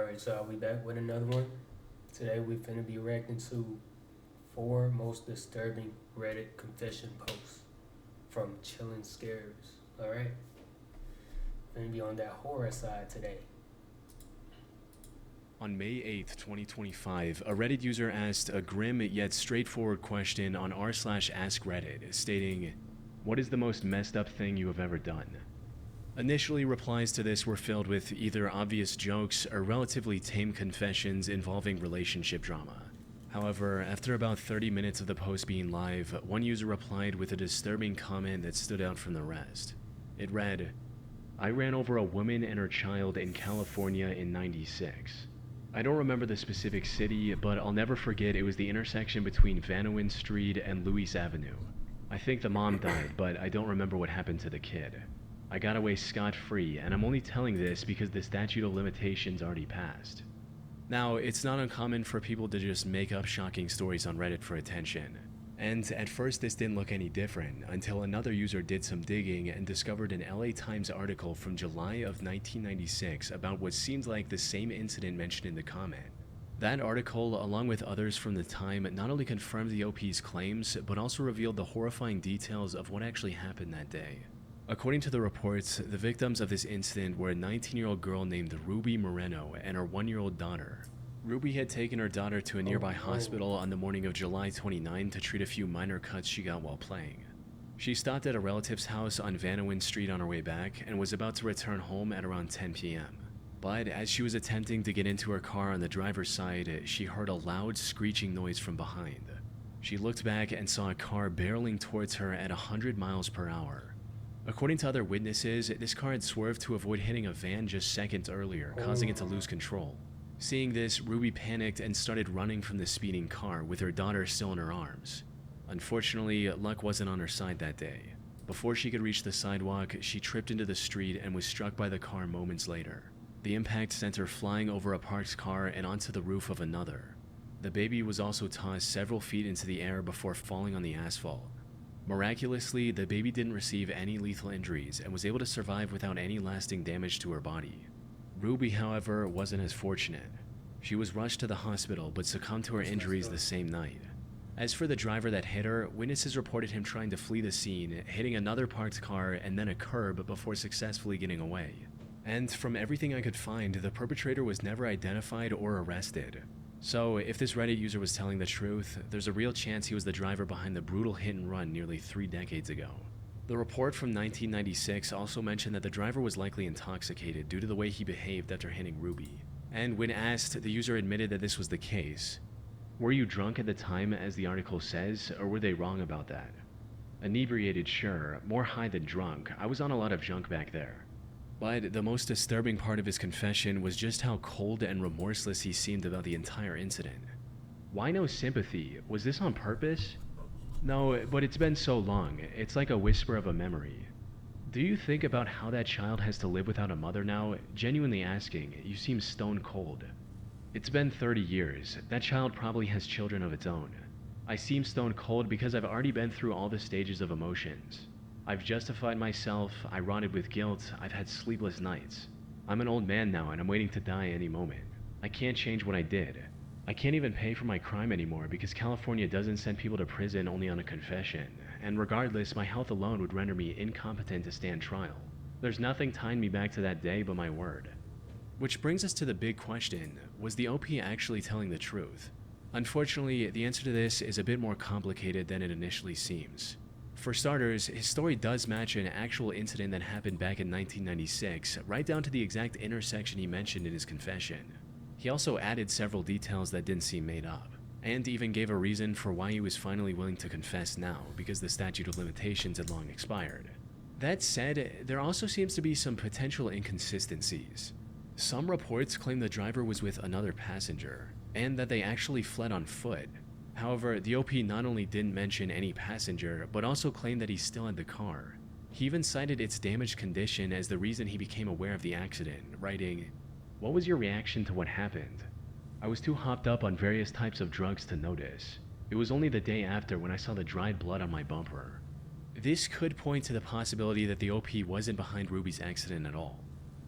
Alright, so we back with another one. Today we finna be reacting to 4 most disturbing Reddit confession posts from Chillin' Scares. Alright? Finna be on that horror side today. On May 8th, 2025, a Reddit user asked a grim yet straightforward question on r/AskReddit, stating, "What is the most messed up thing you have ever done?" Initially, replies to this were filled with either obvious jokes or relatively tame confessions involving relationship drama. However, after about 30 minutes of the post being live, one user replied with a disturbing comment that stood out from the rest. It read, "I ran over a woman and her child in California in '96. I don't remember the specific city, but I'll never forget it was the intersection between Vanowen Street and Louis Avenue. I think the mom died, but I don't remember what happened to the kid. I got away scot-free, and I'm only telling this because the statute of limitations already passed." Now, it's not uncommon for people to just make up shocking stories on Reddit for attention. And at first this didn't look any different, until another user did some digging and discovered an LA Times article from July of 1996 about what seemed like the same incident mentioned in the comment. That article, along with others from the time, not only confirmed the OP's claims, but also revealed the horrifying details of what actually happened that day. According to the reports, the victims of this incident were a 19-year-old girl named Ruby Moreno and her 1-year-old daughter. Ruby had taken her daughter to a nearby hospital on the morning of July 29 to treat a few minor cuts she got while playing. She stopped at a relative's house on Vanowen Street on her way back and was about to return home at around 10 p.m. But as she was attempting to get into her car on the driver's side, she heard a loud screeching noise from behind. She looked back and saw a car barreling towards her at 100 miles per hour. According to other witnesses, this car had swerved to avoid hitting a van just seconds earlier, causing it to lose control. Seeing this, Ruby panicked and started running from the speeding car with her daughter still in her arms. Unfortunately, luck wasn't on her side that day. Before she could reach the sidewalk, she tripped into the street and was struck by the car moments later. The impact sent her flying over a parked car and onto the roof of another. The baby was also tossed several feet into the air before falling on the asphalt. Miraculously, the baby didn't receive any lethal injuries and was able to survive without any lasting damage to her body. Ruby, however, wasn't as fortunate. She was rushed to the hospital but succumbed to her injuries the same night. As for the driver that hit her, witnesses reported him trying to flee the scene, hitting another parked car and then a curb before successfully getting away. And from everything I could find, the perpetrator was never identified or arrested. So, if this Reddit user was telling the truth, there's a real chance he was the driver behind the brutal hit and run nearly 3 decades ago. The report from 1996 also mentioned that the driver was likely intoxicated due to the way he behaved after hitting Ruby. And when asked, the user admitted that this was the case. "Were you drunk at the time, as the article says, or were they wrong about that?" "Inebriated, sure. More high than drunk. I was on a lot of junk back there." But the most disturbing part of his confession was just how cold and remorseless he seemed about the entire incident. "Why no sympathy? Was this on purpose?" "No, but it's been so long. It's like a whisper of a memory." "Do you think about how that child has to live without a mother now? Genuinely asking, you seem stone cold." "It's been 30 years. That child probably has children of its own. I seem stone cold because I've already been through all the stages of emotions. I've justified myself, I rotted with guilt, I've had sleepless nights. I'm an old man now and I'm waiting to die any moment. I can't change what I did. I can't even pay for my crime anymore because California doesn't send people to prison only on a confession, and regardless, my health alone would render me incompetent to stand trial. There's nothing tying me back to that day but my word." Which brings us to the big question: was the OP actually telling the truth? Unfortunately, the answer to this is a bit more complicated than it initially seems. For starters, his story does match an actual incident that happened back in 1996, right down to the exact intersection he mentioned in his confession. He also added several details that didn't seem made up, and even gave a reason for why he was finally willing to confess now, because the statute of limitations had long expired. That said, there also seems to be some potential inconsistencies. Some reports claim the driver was with another passenger, and that they actually fled on foot. However, the OP not only didn't mention any passenger, but also claimed that he still had the car. He even cited its damaged condition as the reason he became aware of the accident, writing, "What was your reaction to what happened?" "I was too hopped up on various types of drugs to notice. It was only the day after when I saw the dried blood on my bumper." This could point to the possibility that the OP wasn't behind Ruby's accident at all.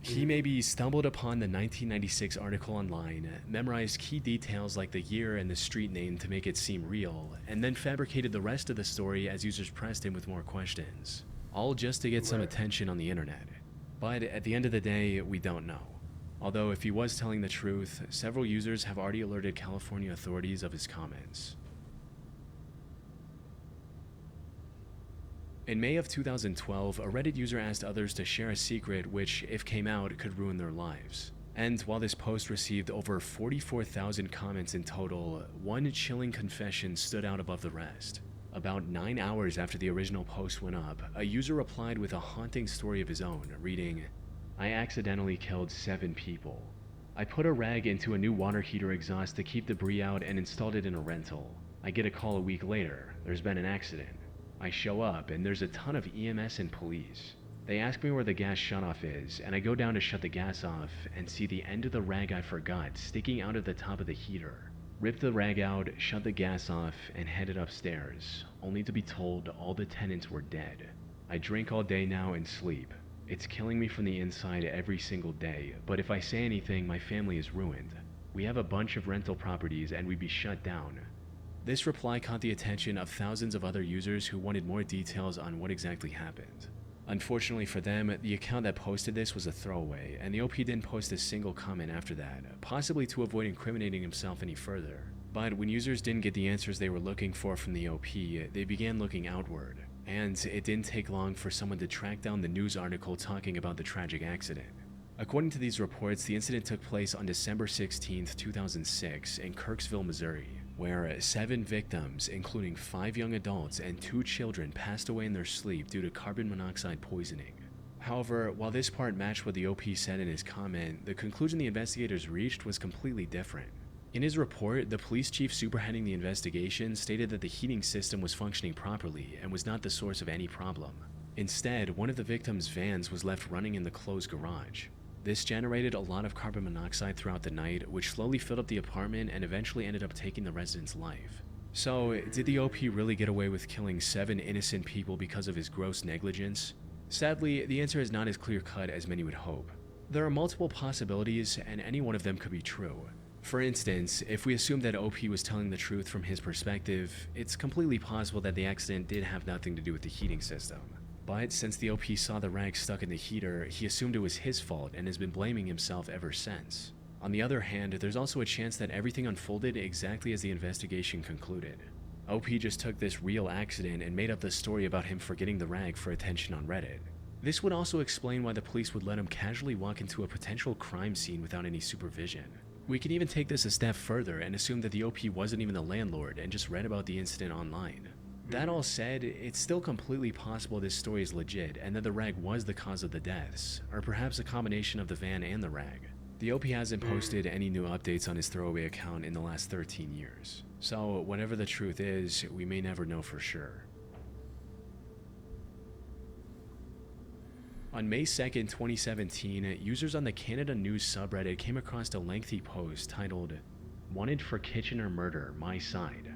He maybe stumbled upon the 1996 article online, memorized key details like the year and the street name to make it seem real, and then fabricated the rest of the story as users pressed him with more questions. All just to get some attention on the internet. But at the end of the day, we don't know. Although if he was telling the truth, several users have already alerted California authorities of his comments. In May of 2012, a Reddit user asked others to share a secret which, if came out, could ruin their lives. And while this post received over 44,000 comments in total, one chilling confession stood out above the rest. About 9 hours after the original post went up, a user replied with a haunting story of his own, reading, "I accidentally killed 7 people. I put a rag into a new water heater exhaust to keep debris out and installed it in a rental. I get a call a week later. There's been an accident. I show up and there's a ton of EMS and police. They ask me where the gas shutoff is, and I go down to shut the gas off and see the end of the rag I forgot sticking out of the top of the heater. Rip the rag out, shut the gas off, and headed upstairs, only to be told all the tenants were dead. I drink all day now and sleep. It's killing me from the inside every single day, but if I say anything, my family is ruined. We have a bunch of rental properties and we'd be shut down." This reply caught the attention of thousands of other users who wanted more details on what exactly happened. Unfortunately for them, the account that posted this was a throwaway, and the OP didn't post a single comment after that, possibly to avoid incriminating himself any further. But when users didn't get the answers they were looking for from the OP, they began looking outward, and it didn't take long for someone to track down the news article talking about the tragic accident. According to these reports, the incident took place on December 16, 2006 in Kirksville, Missouri, where 7 victims, including 5 young adults and 2 children, passed away in their sleep due to carbon monoxide poisoning. However, while this part matched what the OP said in his comment, the conclusion the investigators reached was completely different. In his report, the police chief superheading the investigation stated that the heating system was functioning properly and was not the source of any problem. Instead, one of the victims' vans was left running in the closed garage. This generated a lot of carbon monoxide throughout the night, which slowly filled up the apartment and eventually ended up taking the resident's life. So, did the OP really get away with killing 7 innocent people because of his gross negligence? Sadly, the answer is not as clear-cut as many would hope. There are multiple possibilities, and any one of them could be true. For instance, if we assume that OP was telling the truth from his perspective, it's completely possible that the accident did have nothing to do with the heating system. But since the OP saw the rag stuck in the heater, he assumed it was his fault and has been blaming himself ever since. On the other hand, there's also a chance that everything unfolded exactly as the investigation concluded. OP just took this real accident and made up the story about him forgetting the rag for attention on Reddit. This would also explain why the police would let him casually walk into a potential crime scene without any supervision. We can even take this a step further and assume that the OP wasn't even the landlord and just read about the incident online. That all said, it's still completely possible this story is legit and that the rag was the cause of the deaths, or perhaps a combination of the van and the rag. The OP hasn't posted any new updates on his throwaway account in the last 13 years, so whatever the truth is, we may never know for sure. On May 2nd, 2017, users on the Canada News subreddit came across a lengthy post titled, "Wanted for Kitchener Murder, My Side."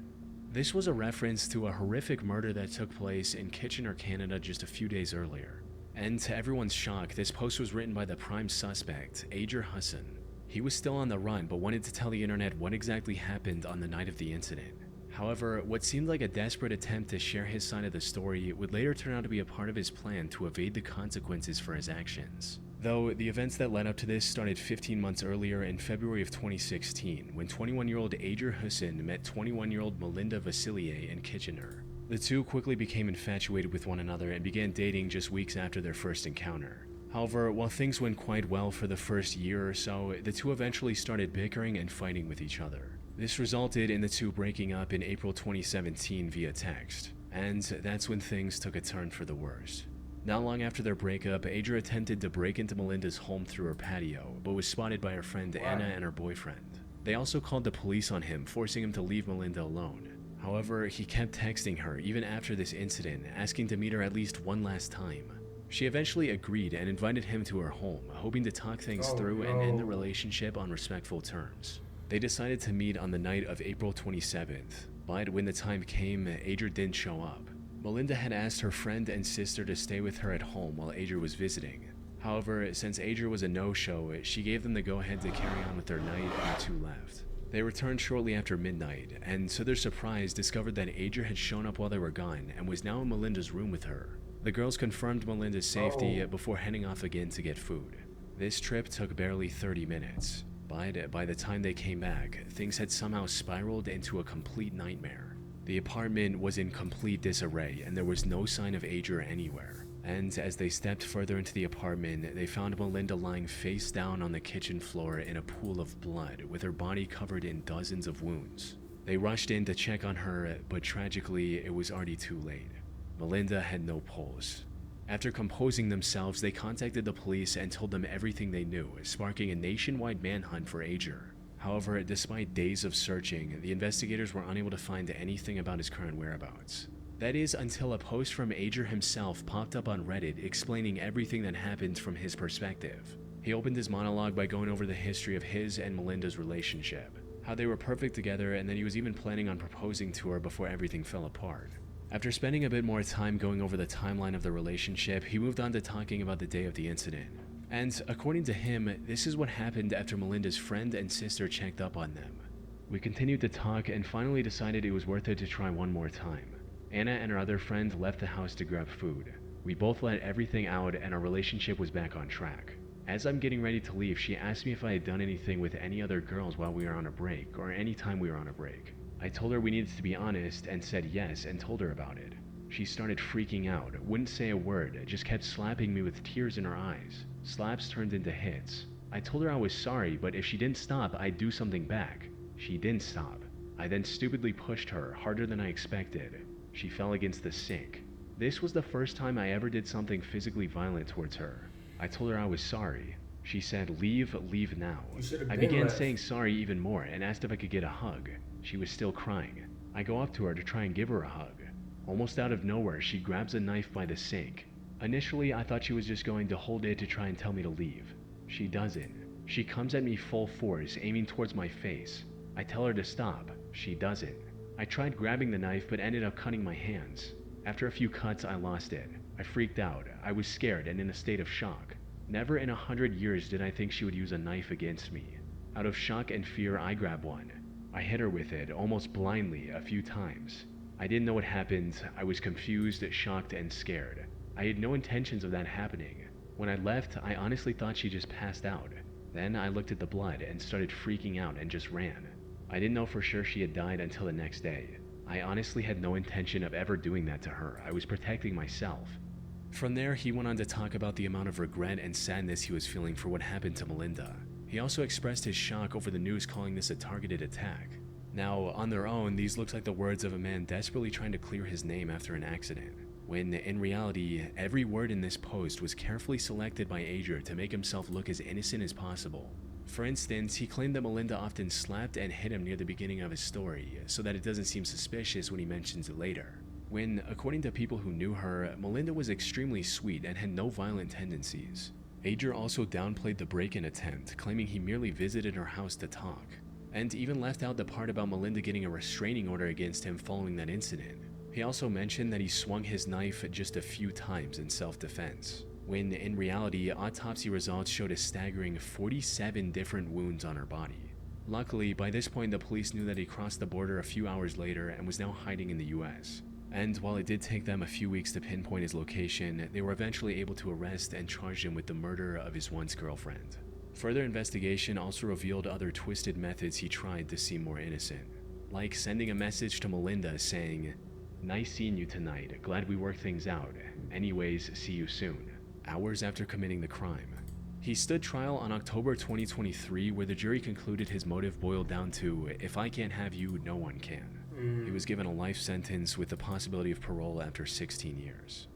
This was a reference to a horrific murder that took place in Kitchener, Canada just a few days earlier. And to everyone's shock, this post was written by the prime suspect, Ager Hussein. He was still on the run but wanted to tell the internet what exactly happened on the night of the incident. However, what seemed like a desperate attempt to share his side of the story would later turn out to be a part of his plan to evade the consequences for his actions. Though the events that led up to this started 15 months earlier in February of 2016, when 21-year-old Ager Hussein met 21-year-old Melinda Vasilier in Kitchener. The two quickly became infatuated with one another and began dating just weeks after their first encounter. However, while things went quite well for the first year or so, the two eventually started bickering and fighting with each other. This resulted in the two breaking up in April 2017 via text, and that's when things took a turn for the worse. Not long after their breakup, Ager attempted to break into Melinda's home through her patio, but was spotted by her friend Anna and her boyfriend. They also called the police on him, forcing him to leave Melinda alone. However, he kept texting her even after this incident, asking to meet her at least one last time. She eventually agreed and invited him to her home, hoping to talk things through and end the relationship on respectful terms. They decided to meet on the night of April 27th, but when the time came, Ager didn't show up. Melinda had asked her friend and sister to stay with her at home while Ager was visiting. However, since Adria was a no-show, she gave them the go-ahead to carry on with their night, and the two left. They returned shortly after midnight, and to their surprise discovered that Adria had shown up while they were gone and was now in Melinda's room with her. The girls confirmed Melinda's safety before heading off again to get food. This trip took barely 30 minutes, but by the time they came back, things had somehow spiraled into a complete nightmare. The apartment was in complete disarray, and there was no sign of Adria anywhere. And as they stepped further into the apartment, they found Melinda lying face down on the kitchen floor in a pool of blood, with her body covered in dozens of wounds. They rushed in to check on her, but tragically, it was already too late. Melinda had no pulse. After composing themselves, they contacted the police and told them everything they knew, sparking a nationwide manhunt for Adria. However, despite days of searching, the investigators were unable to find anything about his current whereabouts. That is, until a post from Adria himself popped up on Reddit explaining everything that happened from his perspective. He opened his monologue by going over the history of his and Melinda's relationship, how they were perfect together, and that he was even planning on proposing to her before everything fell apart. After spending a bit more time going over the timeline of the relationship, he moved on to talking about the day of the incident. And according to him, this is what happened after Melinda's friend and sister checked up on them. We continued to talk and finally decided it was worth it to try one more time. Anna and her other friend left the house to grab food. We both let everything out and our relationship was back on track. As I'm getting ready to leave, she asked me if I had done anything with any other girls while we were on a break, or any time we were on a break. I told her we needed to be honest and said yes and told her about it. She started freaking out, wouldn't say a word, just kept slapping me with tears in her eyes. Slaps turned into hits. I told her I was sorry, but if she didn't stop, I'd do something back. She didn't stop. I then stupidly pushed her, harder than I expected. She fell against the sink. This was the first time I ever did something physically violent towards her. I told her I was sorry. She said, leave now. I began saying sorry even more and asked if I could get a hug. She was still crying. I go up to her to try and give her a hug. Almost out of nowhere, she grabs a knife by the sink. Initially, I thought she was just going to hold it to try and tell me to leave. She doesn't. She comes at me full force, aiming towards my face. I tell her to stop. She doesn't. I tried grabbing the knife, but ended up cutting my hands. After a few cuts, I lost it. I freaked out. I was scared and in a state of shock. Never in 100 years did I think she would use a knife against me. Out of shock and fear, I grabbed one. I hit her with it, almost blindly, a few times. I didn't know what happened. I was confused, shocked, and scared. I had no intentions of that happening. When I left, I honestly thought she just passed out. Then I looked at the blood and started freaking out and just ran. I didn't know for sure she had died until the next day. I honestly had no intention of ever doing that to her. I was protecting myself. From there, he went on to talk about the amount of regret and sadness he was feeling for what happened to Melinda. He also expressed his shock over the news calling this a targeted attack. Now, on their own, these look like the words of a man desperately trying to clear his name after an accident, when in reality, every word in this post was carefully selected by Adria to make himself look as innocent as possible. For instance, he claimed that Melinda often slapped and hit him near the beginning of his story, so that it doesn't seem suspicious when he mentions it later. When, according to people who knew her, Melinda was extremely sweet and had no violent tendencies. Adria also downplayed the break-in attempt, claiming he merely visited her house to talk, and even left out the part about Melinda getting a restraining order against him following that incident. He also mentioned that he swung his knife just a few times in self-defense, when in reality, autopsy results showed a staggering 47 different wounds on her body. Luckily, by this point the police knew that he crossed the border a few hours later and was now hiding in the US. And while it did take them a few weeks to pinpoint his location, they were eventually able to arrest and charge him with the murder of his once girlfriend. Further investigation also revealed other twisted methods he tried to seem more innocent, like sending a message to Melinda saying, "Nice seeing you tonight, glad we worked things out. Anyways, see you soon," hours after committing the crime. He stood trial on October 2023, where the jury concluded his motive boiled down to, "If I can't have you, no one can." He was given a life sentence with the possibility of parole after 16 years.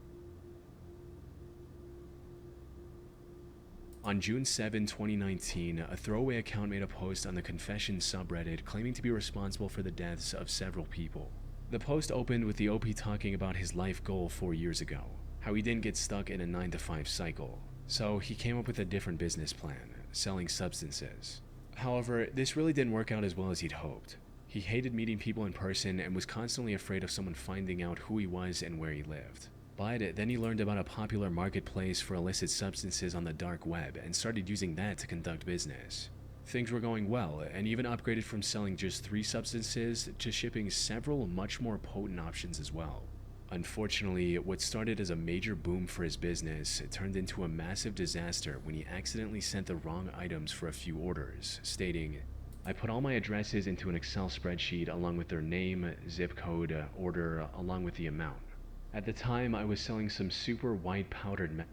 On June 7, 2019, a throwaway account made a post on the Confessions subreddit claiming to be responsible for the deaths of several people. The post opened with the OP talking about his life goal 4 years ago, how he didn't get stuck in a 9-to-5 cycle, so he came up with a different business plan, selling substances. However, this really didn't work out as well as he'd hoped. He hated meeting people in person and was constantly afraid of someone finding out who he was and where he lived. But then he learned about a popular marketplace for illicit substances on the dark web and started using that to conduct business. Things were going well, and even upgraded from selling just 3 substances to shipping several much more potent options as well. Unfortunately, what started as a major boom for his business turned into a massive disaster when he accidentally sent the wrong items for a few orders, stating, "I put all my addresses into an Excel spreadsheet along with their name, zip code, order, along with the amount. At the time, I was selling some super white powdered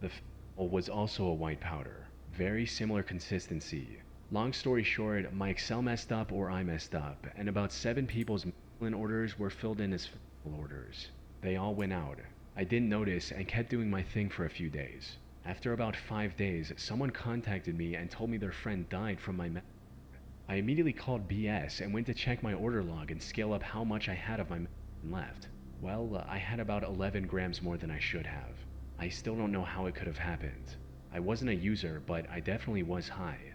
the was also a white powder. Very similar consistency. Long story short, my Excel messed up or I messed up, and about 7 people's orders were filled in as orders. They all went out. I didn't notice and kept doing my thing for a few days. After about 5 days, someone contacted me and told me their friend died from my I immediately called BS and went to check my order log and scale up how much I had of my left. Well, I had about 11 grams more than I should have. I still don't know how it could have happened. I wasn't a user, but I definitely was high."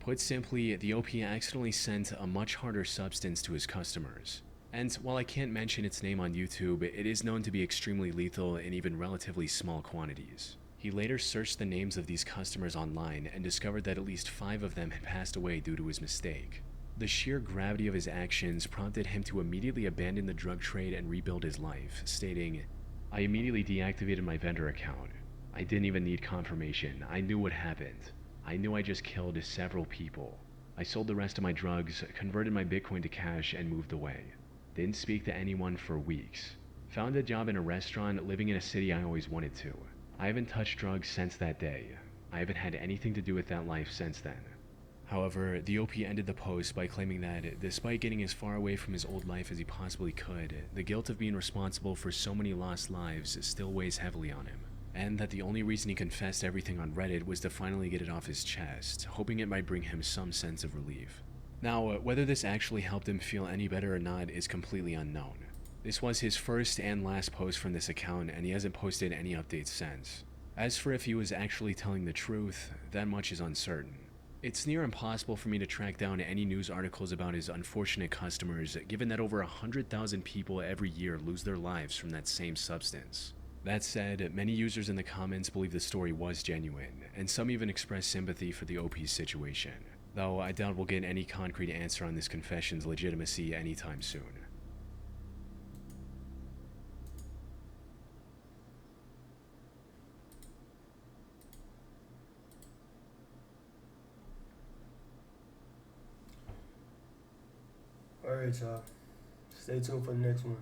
Put simply, the OP accidentally sent a much harder substance to his customers. And while I can't mention its name on YouTube, it is known to be extremely lethal in even relatively small quantities. He later searched the names of these customers online and discovered that at least 5 of them had passed away due to his mistake. The sheer gravity of his actions prompted him to immediately abandon the drug trade and rebuild his life, stating, "I immediately deactivated my vendor account. I didn't even need confirmation. I knew what happened. I knew I just killed several people. I sold the rest of my drugs, converted my Bitcoin to cash, and moved away. Didn't speak to anyone for weeks. Found a job in a restaurant, living in a city I always wanted to. I haven't touched drugs since that day. I haven't had anything to do with that life since then." However, the OP ended the post by claiming that, despite getting as far away from his old life as he possibly could, the guilt of being responsible for so many lost lives still weighs heavily on him, and that the only reason he confessed everything on Reddit was to finally get it off his chest, hoping it might bring him some sense of relief. Now, whether this actually helped him feel any better or not is completely unknown. This was his first and last post from this account, and he hasn't posted any updates since. As for if he was actually telling the truth, that much is uncertain. It's near impossible for me to track down any news articles about his unfortunate customers, given that over 100,000 people every year lose their lives from that same substance. That said, many users in the comments believe the story was genuine, and some even express sympathy for the OP's situation, though I doubt we'll get any concrete answer on this confession's legitimacy anytime soon. Alright, y'all. Stay tuned for the next one.